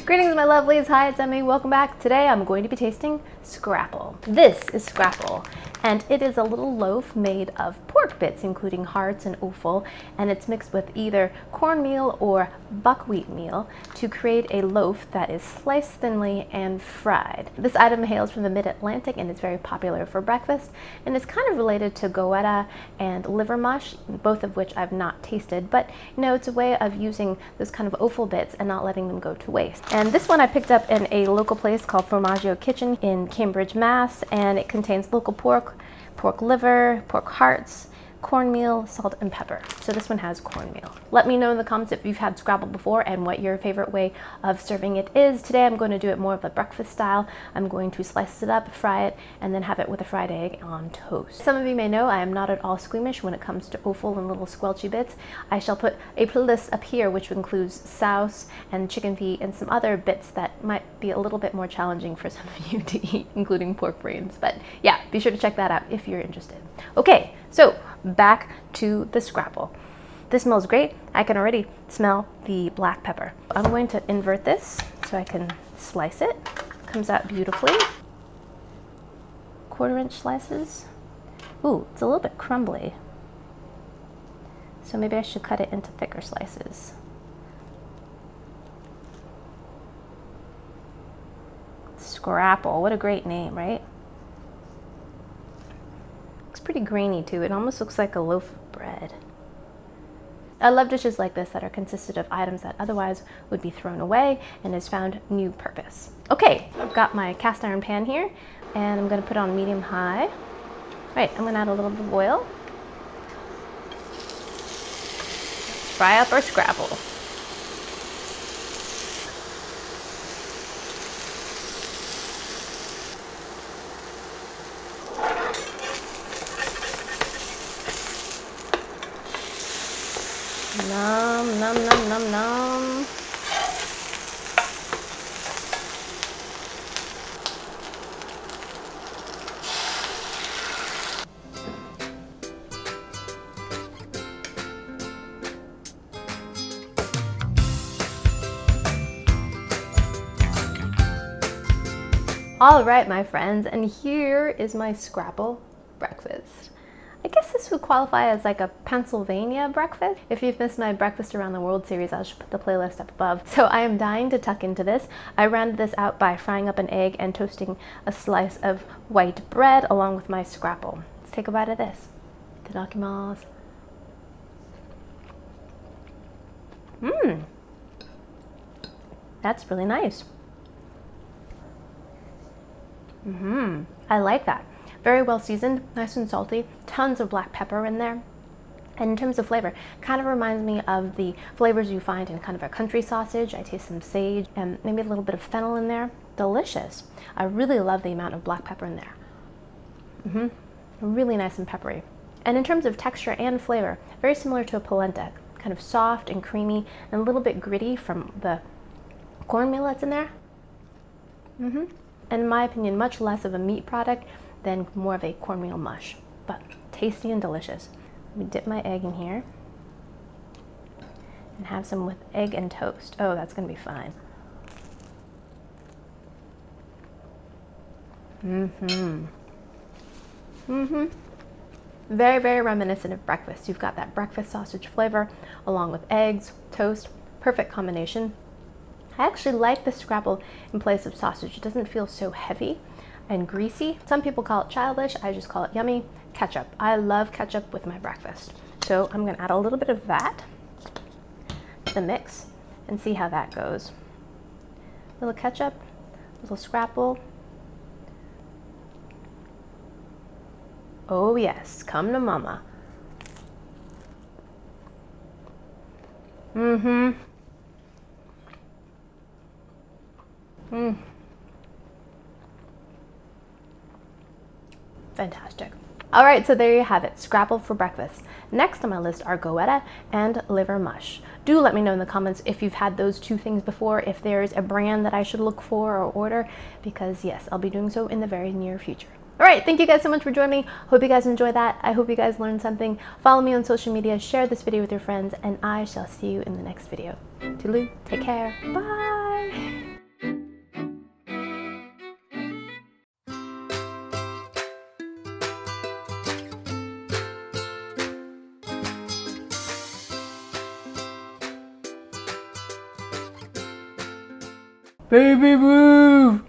Greetings my lovelies, hi it's Emmy, welcome back. Today I'm going to be tasting Scrapple. This is Scrapple and it is a little loaf made of pork bits including hearts and offal, and it's mixed with either cornmeal or buckwheat meal to create a loaf that is sliced thinly and fried. This item hails from the mid-Atlantic and is very popular for breakfast, and it's kind of related to goetta and liver mush, both of which I've not tasted, but you know, it's a way of using those kind of offal bits and not letting them go to waste. And this one I picked up in a local place called Formaggio Kitchen in Cambridge, Mass, and it contains local pork, pork liver, pork hearts, cornmeal, salt, and pepper. So this one has cornmeal. Let me know in the comments if you've had Scrapple before and what your favorite way of serving it is. Today I'm going to do it more of a breakfast style. I'm going to slice it up, fry it, and then have it with a fried egg on toast. Some of you may know I am not at all squeamish when it comes to offal and little squelchy bits. I shall put a playlist up here which includes souse and chicken feet and some other bits that might be a little bit more challenging for some of you to eat, including pork brains. But yeah, be sure to check that out if you're interested. Okay, so back to the Scrapple. This smells great. I can already smell the black pepper. I'm going to invert this so I can slice it. Comes out beautifully. 1/4-inch slices. Ooh, it's a little bit crumbly. So maybe I should cut it into thicker slices. Scrapple, what a great name, right? Pretty grainy too. It almost looks like a loaf of bread. I love dishes like this that are consisted of items that otherwise would be thrown away and has found new purpose. Okay, I've got my cast iron pan here and I'm going to put it on medium high. All right, I'm going to add a little bit of oil. Let's fry up our Scrapple. Nom, nom, nom, nom, nom. All right, my friends, and here is my Scrapple breakfast. I guess this would qualify as like a Pennsylvania breakfast. If you've missed my Breakfast Around the World series, I'll just put the playlist up above. So I am dying to tuck into this. I rounded this out by frying up an egg and toasting a slice of white bread along with my Scrapple. Let's take a bite of this. Itadakimasu. Mmm. That's really nice. I like that. Very well seasoned, nice and salty, tons of black pepper in there. And in terms of flavor, kind of reminds me of the flavors you find in kind of a country sausage. I taste some sage and maybe a little bit of fennel in there. Delicious. I really love the amount of black pepper in there. Really nice and peppery. And in terms of texture and flavor, very similar to a polenta. Kind of soft and creamy and a little bit gritty from the cornmeal that's in there. And in my opinion, much less of a meat product than more of a cornmeal mush, but tasty and delicious. Let me dip my egg in here and have some with egg and toast. Oh, that's gonna be fine. Very, very reminiscent of breakfast. You've got that breakfast sausage flavor along with eggs, toast, perfect combination. I actually like the Scrapple in place of sausage. It doesn't feel so heavy and greasy. Some people call it childish. I just call it yummy. Ketchup. I love ketchup with my breakfast. So I'm gonna add a little bit of that to the mix and see how that goes. A little ketchup, a little Scrapple. Oh yes, come to mama. Fantastic. All right, so there you have it, Scrapple for breakfast. Next on my list are goetta and liver mush. Do let me know in the comments if you've had those two things before, if there's a brand that I should look for or order, because yes, I'll be doing so in the very near future. All right, thank you guys so much for joining me. Hope you guys enjoyed that. I hope you guys learned something. Follow me on social media, share this video with your friends, and I shall see you in the next video. Toodaloo, take care, bye. Baby move!